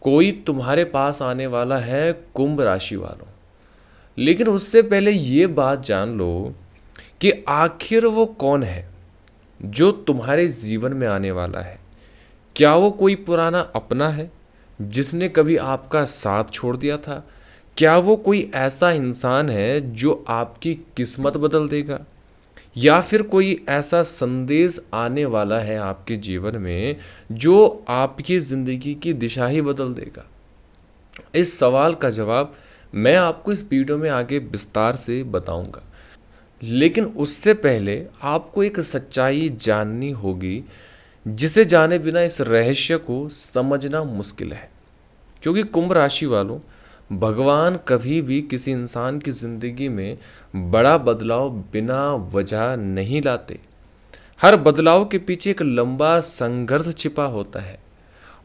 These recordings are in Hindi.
कोई तुम्हारे पास आने वाला है कुंभ राशि वालों। लेकिन उससे पहले ये बात जान लो कि आखिर वो कौन है जो तुम्हारे जीवन में आने वाला है। क्या वो कोई पुराना अपना है जिसने कभी आपका साथ छोड़ दिया था? क्या वो कोई ऐसा इंसान है जो आपकी किस्मत बदल देगा? या फिर कोई ऐसा संदेश आने वाला है आपके जीवन में जो आपकी ज़िंदगी की दिशा ही बदल देगा? इस सवाल का जवाब मैं आपको इस वीडियो में आगे विस्तार से बताऊंगा। लेकिन उससे पहले आपको एक सच्चाई जाननी होगी जिसे जाने बिना इस रहस्य को समझना मुश्किल है। क्योंकि कुंभ राशि वालों, भगवान कभी भी किसी इंसान की ज़िंदगी में बड़ा बदलाव बिना वजह नहीं लाते। हर बदलाव के पीछे एक लंबा संघर्ष छिपा होता है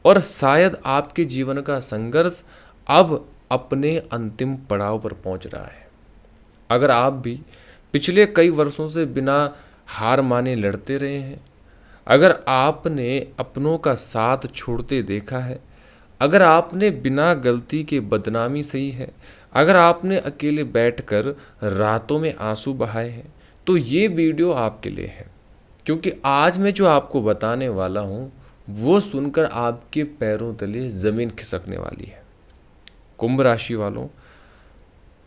और शायद आपके जीवन का संघर्ष अब अपने अंतिम पड़ाव पर पहुंच रहा है। अगर आप भी पिछले कई वर्षों से बिना हार माने लड़ते रहे हैं, अगर आपने अपनों का साथ छोड़ते देखा है, अगर आपने बिना गलती के बदनामी सही है, अगर आपने अकेले बैठकर रातों में आंसू बहाए हैं, तो ये वीडियो आपके लिए है। क्योंकि आज मैं जो आपको बताने वाला हूँ वो सुनकर आपके पैरों तले ज़मीन खिसकने वाली है। कुंभ राशि वालों,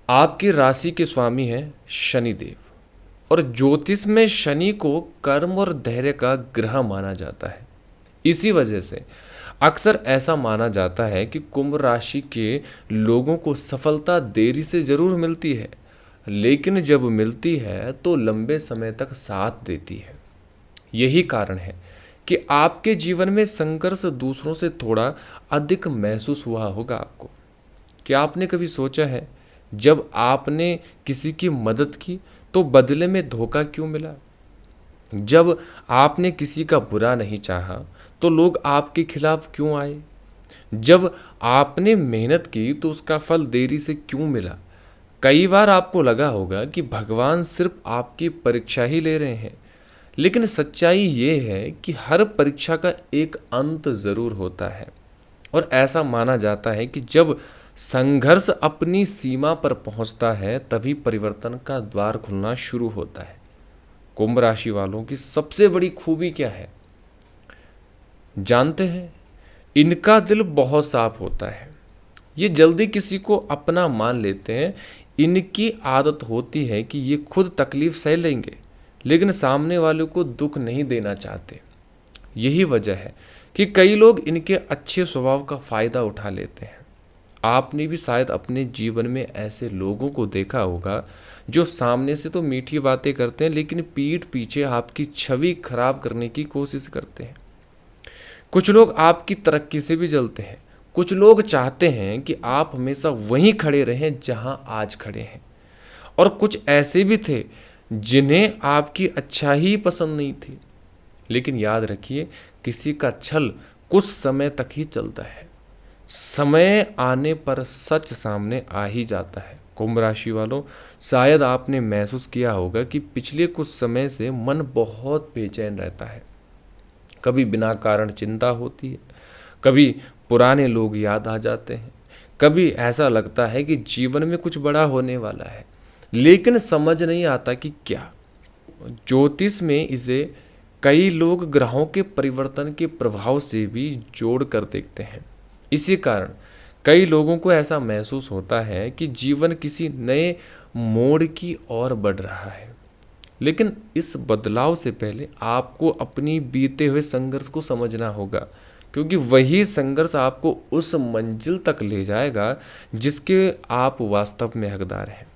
आपकी राशि के स्वामी हैं शनिदेव और ज्योतिष में शनि को कर्म और धैर्य का ग्रह माना जाता है। इसी वजह से अक्सर ऐसा माना जाता है कि कुंभ राशि के लोगों को सफलता देरी से जरूर मिलती है, लेकिन जब मिलती है तो लंबे समय तक साथ देती है। यही कारण है कि आपके जीवन में संघर्ष दूसरों से थोड़ा अधिक महसूस हुआ होगा आपको। क्या आपने कभी सोचा है जब आपने किसी की मदद की तो बदले में धोखा क्यों मिला? जब आपने किसी का बुरा नहीं चाहा तो लोग आपके खिलाफ क्यों आए? जब आपने मेहनत की तो उसका फल देरी से क्यों मिला? कई बार आपको लगा होगा कि भगवान सिर्फ आपकी परीक्षा ही ले रहे हैं, लेकिन सच्चाई ये है कि हर परीक्षा का एक अंत ज़रूर होता है और ऐसा माना जाता है कि जब संघर्ष अपनी सीमा पर पहुंचता है तभी परिवर्तन का द्वार खुलना शुरू होता है। कुंभ राशि वालों की सबसे बड़ी खूबी क्या है जानते हैं? इनका दिल बहुत साफ होता है। ये जल्दी किसी को अपना मान लेते हैं। इनकी आदत होती है कि ये खुद तकलीफ सह लेंगे लेकिन सामने वाले को दुख नहीं देना चाहते। यही वजह है कि कई लोग इनके अच्छे स्वभाव का फ़ायदा उठा लेते हैं। आपने भी शायद अपने जीवन में ऐसे लोगों को देखा होगा जो सामने से तो मीठी बातें करते हैं लेकिन पीठ पीछे आपकी छवि खराब करने की कोशिश करते हैं। कुछ लोग आपकी तरक्की से भी जलते हैं। कुछ लोग चाहते हैं कि आप हमेशा वहीं खड़े रहें जहां आज खड़े हैं। और कुछ ऐसे भी थे जिन्हें आपकी अच्छाई पसंद नहीं थी। लेकिन याद रखिए, किसी का छल कुछ समय तक ही चलता है। समय आने पर सच सामने आ ही जाता है। कुंभ राशि वालों, शायद आपने महसूस किया होगा कि पिछले कुछ समय से मन बहुत बेचैन रहता है। कभी बिना कारण चिंता होती है, कभी पुराने लोग याद आ जाते हैं, कभी ऐसा लगता है कि जीवन में कुछ बड़ा होने वाला है लेकिन समझ नहीं आता कि क्या। ज्योतिष में इसे कई लोग ग्रहों के परिवर्तन के प्रभाव से भी जोड़ कर देखते हैं। इसी कारण कई लोगों को ऐसा महसूस होता है कि जीवन किसी नए मोड़ की ओर बढ़ रहा है। लेकिन इस बदलाव से पहले आपको अपनी बीते हुए संघर्ष को समझना होगा, क्योंकि वही संघर्ष आपको उस मंजिल तक ले जाएगा जिसके आप वास्तव में हकदार हैं।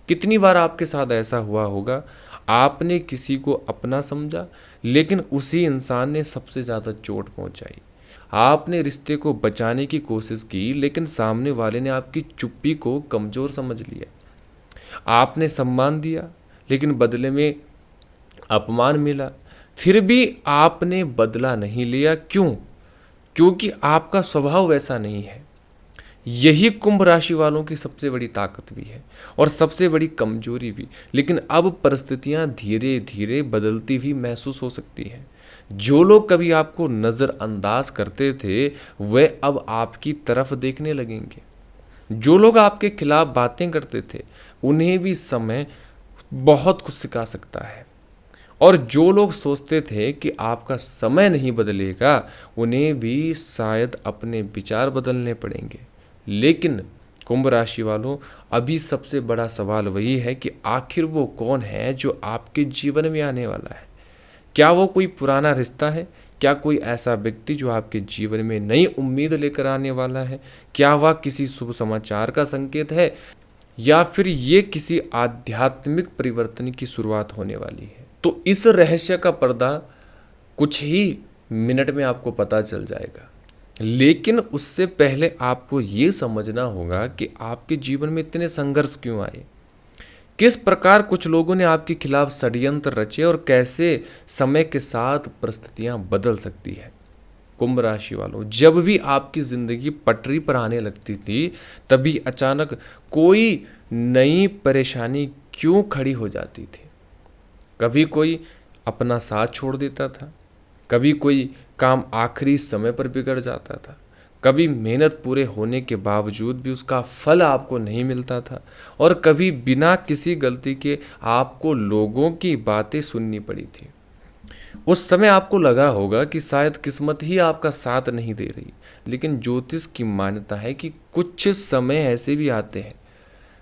कितनी बार आपके साथ ऐसा हुआ होगा, आपने किसी को अपना समझा लेकिन उसी इंसान ने सबसे ज़्यादा चोट पहुंचाई। आपने रिश्ते को बचाने की कोशिश की लेकिन सामने वाले ने आपकी चुप्पी को कमज़ोर समझ लिया। आपने सम्मान दिया लेकिन बदले में अपमान मिला। फिर भी आपने बदला नहीं लिया। क्यों? क्योंकि आपका स्वभाव वैसा नहीं है। यही कुंभ राशि वालों की सबसे बड़ी ताकत भी है और सबसे बड़ी कमजोरी भी। लेकिन अब परिस्थितियां धीरे धीरे बदलती हुई महसूस हो सकती हैं। जो लोग कभी आपको नज़रअंदाज करते थे वे अब आपकी तरफ देखने लगेंगे। जो लोग आपके खिलाफ बातें करते थे उन्हें भी समय बहुत कुछ सिखा सकता है। और जो लोग सोचते थे कि आपका समय नहीं बदलेगा उन्हें भी शायद अपने विचार बदलने पड़ेंगे। लेकिन कुंभ राशि वालों, अभी सबसे बड़ा सवाल वही है कि आखिर वो कौन है जो आपके जीवन में आने वाला है। क्या वो कोई पुराना रिश्ता है? क्या कोई ऐसा व्यक्ति जो आपके जीवन में नई उम्मीद लेकर आने वाला है? क्या वह किसी शुभ समाचार का संकेत है, या फिर ये किसी आध्यात्मिक परिवर्तन की शुरुआत होने वाली है? तो इस रहस्य का पर्दा कुछ ही मिनट में आपको पता चल जाएगा। लेकिन उससे पहले आपको ये समझना होगा कि आपके जीवन में इतने संघर्ष क्यों आए, किस प्रकार कुछ लोगों ने आपके खिलाफ षड्यंत्र रचे और कैसे समय के साथ परिस्थितियां बदल सकती है। कुंभ राशि वालों, जब भी आपकी जिंदगी पटरी पर आने लगती थी तभी अचानक कोई नई परेशानी क्यों खड़ी हो जाती थी। कभी कोई अपना साथ छोड़ देता था, कभी कोई काम आखिरी समय पर बिगड़ जाता था, कभी मेहनत पूरे होने के बावजूद भी उसका फल आपको नहीं मिलता था, और कभी बिना किसी गलती के आपको लोगों की बातें सुननी पड़ी थी। उस समय आपको लगा होगा कि शायद किस्मत ही आपका साथ नहीं दे रही। लेकिन ज्योतिष की मान्यता है कि कुछ समय ऐसे भी आते हैं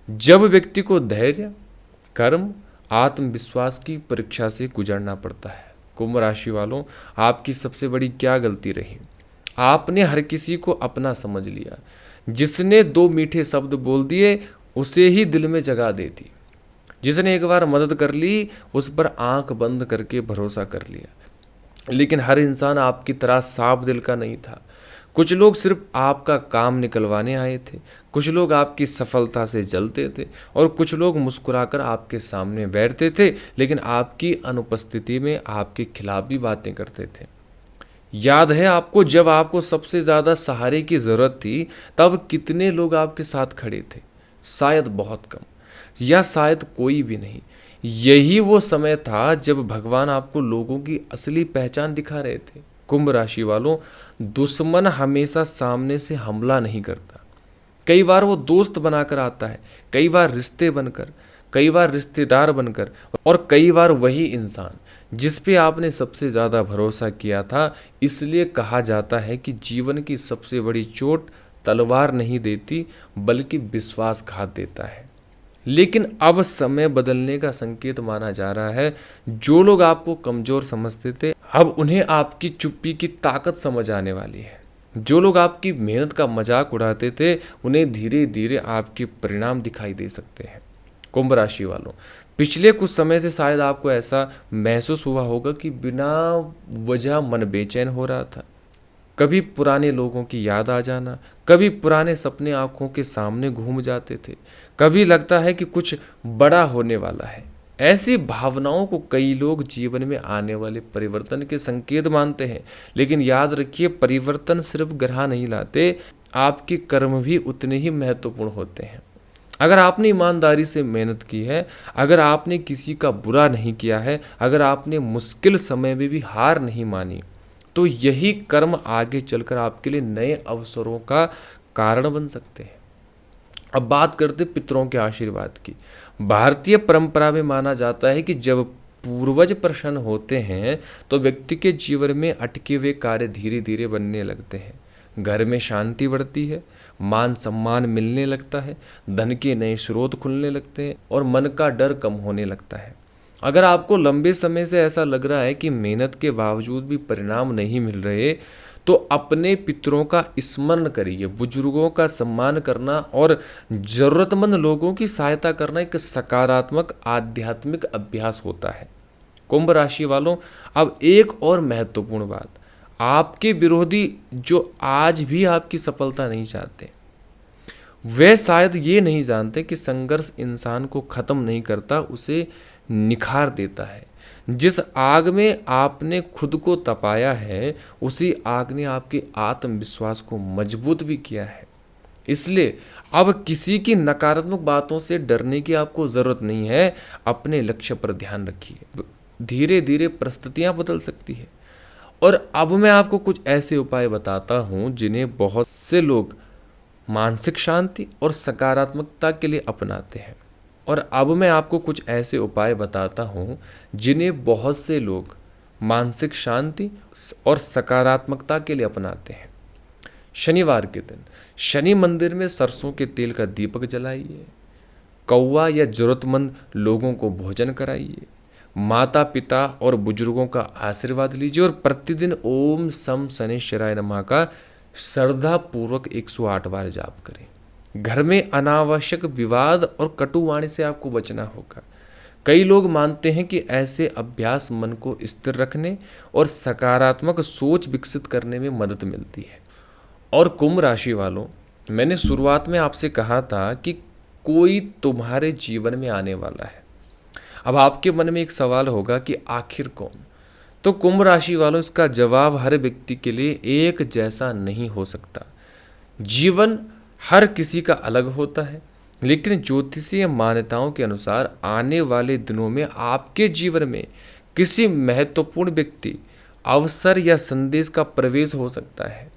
जब व्यक्ति को धैर्य, कर्म, आत्मविश्वास की परीक्षा से गुजरना पड़ता है। कुंभ राशि वालों, आपकी सबसे बड़ी क्या गलती रही? आपने हर किसी को अपना समझ लिया। जिसने दो मीठे शब्द बोल दिए उसे ही दिल में जगह दे दी। जिसने एक बार मदद कर ली उस पर आंख बंद करके भरोसा कर लिया। लेकिन हर इंसान आपकी तरह साफ दिल का नहीं था। कुछ लोग सिर्फ आपका काम निकलवाने आए थे, कुछ लोग आपकी सफलता से जलते थे, और कुछ लोग मुस्कुराकर आपके सामने बैठते थे लेकिन आपकी अनुपस्थिति में आपके खिलाफ भी बातें करते थे। याद है आपको, जब आपको सबसे ज़्यादा सहारे की ज़रूरत थी तब कितने लोग आपके साथ खड़े थे? शायद बहुत कम, या शायद कोई भी नहीं। यही वो समय था जब भगवान आपको लोगों की असली पहचान दिखा रहे थे। कुंभ राशि वालों, दुश्मन हमेशा सामने से हमला नहीं करता। कई बार वो दोस्त बनाकर आता है, कई बार रिश्ते बनकर, कई बार रिश्तेदार बनकर, और कई बार वही इंसान जिस पे आपने सबसे ज़्यादा भरोसा किया था। इसलिए कहा जाता है कि जीवन की सबसे बड़ी चोट तलवार नहीं देती बल्कि विश्वासघात देता है। लेकिन अब समय बदलने का संकेत माना जा रहा है। जो लोग आपको कमज़ोर समझते थे अब उन्हें आपकी चुप्पी की ताकत समझ आने वाली है। जो लोग आपकी मेहनत का मजाक उड़ाते थे उन्हें धीरे धीरे आपके परिणाम दिखाई दे सकते हैं। कुंभ राशि वालों, पिछले कुछ समय से शायद आपको ऐसा महसूस हुआ होगा कि बिना वजह मन बेचैन हो रहा था। कभी पुराने लोगों की याद आ जाना, कभी पुराने सपने आंखों के सामने घूम जाते थे, कभी लगता है कि कुछ बड़ा होने वाला है। ऐसी भावनाओं को कई लोग जीवन में आने वाले परिवर्तन के संकेत मानते हैं। लेकिन याद रखिए, परिवर्तन सिर्फ ग्रह नहीं लाते, आपके कर्म भी उतने ही महत्वपूर्ण होते हैं। अगर आपने ईमानदारी से मेहनत की है, अगर आपने किसी का बुरा नहीं किया है, अगर आपने मुश्किल समय में भी हार नहीं मानी, तो यही कर्म आगे चलकर आपके लिए नए अवसरों का कारण बन सकते हैं। अब बात करते पितरों के आशीर्वाद की। भारतीय परंपरा में माना जाता है कि जब पूर्वज प्रसन्न होते हैं तो व्यक्ति के जीवन में अटके हुए कार्य धीरे धीरे बनने लगते हैं। घर में शांति बढ़ती है, मान सम्मान मिलने लगता है, धन के नए स्रोत खुलने लगते हैं और मन का डर कम होने लगता है। अगर आपको लंबे समय से ऐसा लग रहा है कि मेहनत के बावजूद भी परिणाम नहीं मिल रहे, तो अपने पितरों का स्मरण करिए। बुजुर्गों का सम्मान करना और जरूरतमंद लोगों की सहायता करना एक सकारात्मक आध्यात्मिक अभ्यास होता है। कुंभ राशि वालों, अब एक और महत्वपूर्ण बात, आपके विरोधी जो आज भी आपकी सफलता नहीं चाहते, वे शायद ये नहीं जानते कि संघर्ष इंसान को खत्म नहीं करता, उसे निखार देता है। जिस आग में आपने खुद को तपाया है उसी आग ने आपके आत्मविश्वास को मजबूत भी किया है। इसलिए अब किसी की नकारात्मक बातों से डरने की आपको ज़रूरत नहीं है। अपने लक्ष्य पर ध्यान रखिए। धीरे धीरे परिस्थितियां बदल सकती है, और अब मैं आपको कुछ ऐसे उपाय बताता हूँ जिन्हें बहुत से लोग मानसिक शांति और सकारात्मकता के लिए अपनाते हैं। और अब मैं आपको कुछ ऐसे उपाय बताता हूँ जिन्हें बहुत से लोग मानसिक शांति और सकारात्मकता के लिए अपनाते हैं। शनिवार के दिन शनि मंदिर में सरसों के तेल का दीपक जलाइए, कौवा या जरूरतमंद लोगों को भोजन कराइए, माता पिता और बुजुर्गों का आशीर्वाद लीजिए और प्रतिदिन ओम सम शनिश्चराय नमः का श्रद्धा पूर्वक 108 बार जाप करें। घर में अनावश्यक विवाद और कटुवाणी से आपको बचना होगा। कई लोग मानते हैं कि ऐसे अभ्यास मन को स्थिर रखने और सकारात्मक सोच विकसित करने में मदद मिलती है। और कुंभ राशि वालों, मैंने शुरुआत में आपसे कहा था कि कोई तुम्हारे जीवन में आने वाला है। अब आपके मन में एक सवाल होगा कि आखिर कौन? तो कुंभ राशि वालों, इसका जवाब हर व्यक्ति के लिए एक जैसा नहीं हो सकता। जीवन हर किसी का अलग होता है, लेकिन ज्योतिषीय मान्यताओं के अनुसार आने वाले दिनों में आपके जीवन में किसी महत्वपूर्ण व्यक्ति, अवसर या संदेश का प्रवेश हो सकता है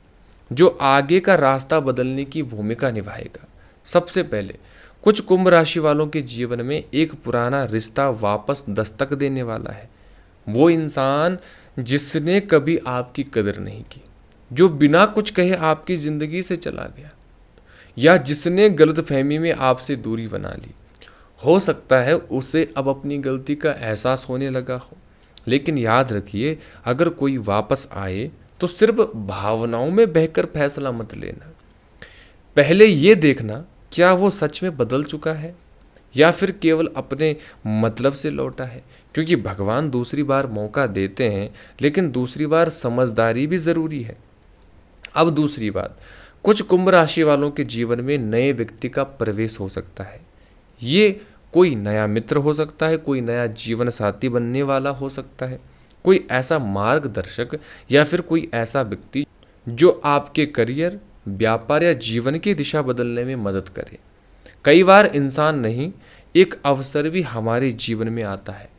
जो आगे का रास्ता बदलने की भूमिका निभाएगा। सबसे पहले कुछ कुंभ राशि वालों के जीवन में एक पुराना रिश्ता वापस दस्तक देने वाला है। वो इंसान जिसने कभी आपकी कदर नहीं की, जो बिना कुछ कहे आपकी जिंदगी से चला गया, या जिसने गलतफहमी में आपसे दूरी बना ली। हो सकता है उसे अब अपनी गलती का एहसास होने लगा हो, लेकिन याद रखिए, अगर कोई वापस आए तो सिर्फ भावनाओं में बहकर फैसला मत लेना। पहले ये देखना क्या वो सच में बदल चुका है या फिर केवल अपने मतलब से लौटा है, क्योंकि भगवान दूसरी बार मौका देते हैं, लेकिन दूसरी बार समझदारी भी ज़रूरी है। अब दूसरी बात, कुछ कुंभ राशि वालों के जीवन में नए व्यक्ति का प्रवेश हो सकता है। ये कोई नया मित्र हो सकता है, कोई नया जीवन साथी बनने वाला हो सकता है, कोई ऐसा मार्गदर्शक या फिर कोई ऐसा व्यक्ति जो आपके करियर, व्यापार या जीवन की दिशा बदलने में मदद करे। कई बार इंसान नहीं, एक अवसर भी हमारे जीवन में आता है।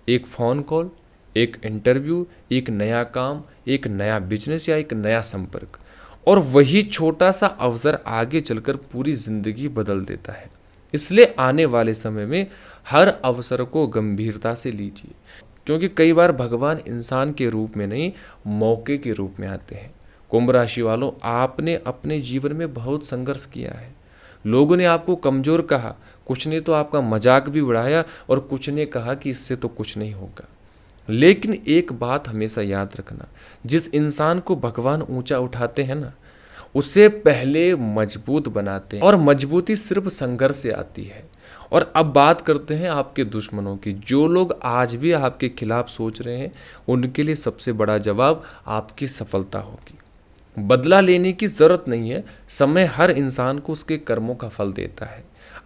एक फ़ोन कॉल, एक इंटरव्यू, एक नया काम, एक नया बिजनेस या एक नया संपर्क, और वही छोटा सा अवसर आगे चलकर पूरी जिंदगी बदल देता है। इसलिए आने वाले समय में हर अवसर को गंभीरता से लीजिए, क्योंकि कई बार भगवान इंसान के रूप में नहीं, मौके के रूप में आते हैं। कुंभ राशि वालों, आपने अपने जीवन में बहुत संघर्ष किया है। लोगों ने आपको कमज़ोर कहा, कुछ ने तो आपका मजाक भी उड़ाया और कुछ ने कहा कि इससे तो कुछ नहीं होगा। लेकिन एक बात हमेशा याद रखना, जिस इंसान को भगवान ऊंचा उठाते हैं ना, उसे पहले मजबूत बनाते हैं, और मजबूती सिर्फ संघर्ष से आती है। और अब बात करते हैं आपके दुश्मनों की। जो लोग आज भी आपके खिलाफ सोच रहे हैं, उनके लिए सबसे बड़ा जवाब आपकी सफलता होगी। बदला लेने की जरूरत नहीं है, समय हर इंसान को उसके कर्मों का फल देता है।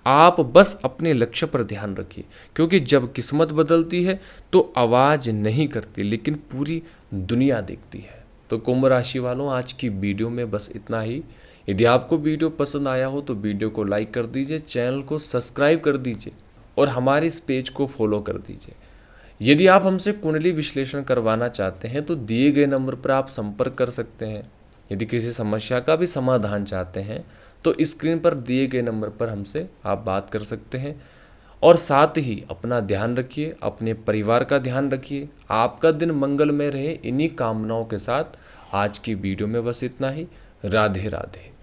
आप बस अपने लक्ष्य पर ध्यान रखिए, क्योंकि जब किस्मत बदलती है तो आवाज़ नहीं करती, लेकिन पूरी दुनिया देखती है। तो कुंभ राशि वालों, आज की वीडियो में बस इतना ही। यदि आपको वीडियो पसंद आया हो तो वीडियो को लाइक कर दीजिए, चैनल को सब्सक्राइब कर दीजिए और हमारे इस पेज को फॉलो कर दीजिए। यदि आप हमसे कुंडली विश्लेषण करवाना चाहते हैं तो दिए गए नंबर पर आप संपर्क कर सकते हैं। यदि किसी समस्या का भी समाधान चाहते हैं तो स्क्रीन पर दिए गए नंबर पर हमसे आप बात कर सकते हैं। और साथ ही अपना ध्यान रखिए, अपने परिवार का ध्यान रखिए। आपका दिन मंगलमय रहे, इन्हीं कामनाओं के साथ आज की वीडियो में बस इतना ही। राधे राधे।